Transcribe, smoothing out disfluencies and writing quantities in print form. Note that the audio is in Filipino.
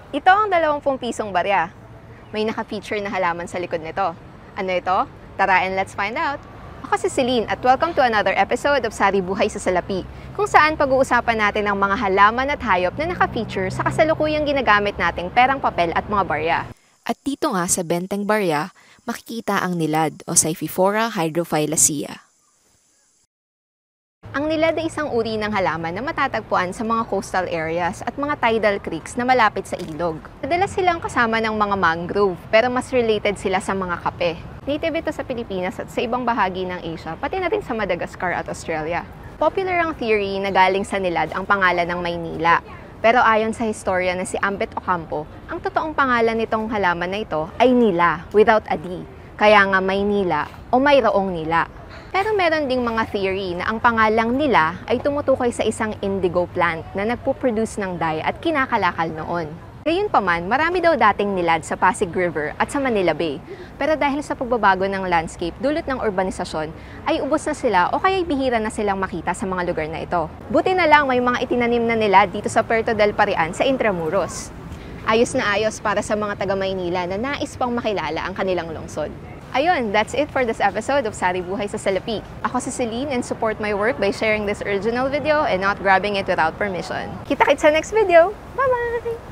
Ito ang 20 pisong barya. May naka-feature na halaman sa likod nito. Ano ito? Tara and let's find out! Ako si Celine at welcome to another episode of Sari Buhay sa Salapi, kung saan pag-uusapan natin ang mga halaman at hayop na naka-feature sa kasalukuyang ginagamit nating perang papel at mga barya. At dito nga sa benteng barya, makikita ang nilad o Scyphiphora hydrophyllacea. Ang nilad ay isang uri ng halaman na matatagpuan sa mga coastal areas at mga tidal creeks na malapit sa ilog. Madalas silang kasama ng mga mangrove, pero mas related sila sa mga kape. Native ito sa Pilipinas at sa ibang bahagi ng Asia, pati na rin sa Madagascar at Australia. Popular ang theory na galing sa nilad ang pangalan ng Maynila. Pero ayon sa historian na si Ambet Ocampo, ang totoong pangalan nitong halaman na ito ay Nila, without a D. Kaya nga Maynila o Mayroong Nila. Pero meron ding mga theory na ang pangalang Nila ay tumutukoy sa isang indigo plant na nagpo-produce ng dye at kinakalakal noon. Gayunpaman, marami daw dating nilad sa Pasig River at sa Manila Bay. Pero dahil sa pagbabago ng landscape dulot ng urbanisasyon, ay ubos na sila o kaya'y bihira na silang makita sa mga lugar na ito. Buti na lang may mga itinanim na nilad dito sa Puerto del Parian sa Intramuros. Ayos na ayos para sa mga taga Maynila na nais pang makilala ang kanilang lungsod. Ayun, that's it for this episode of Sari Buhay sa Salapi. Ako si Celine and support my work by sharing this original video and not grabbing it without permission. Kita-kits sa next video! Bye-bye!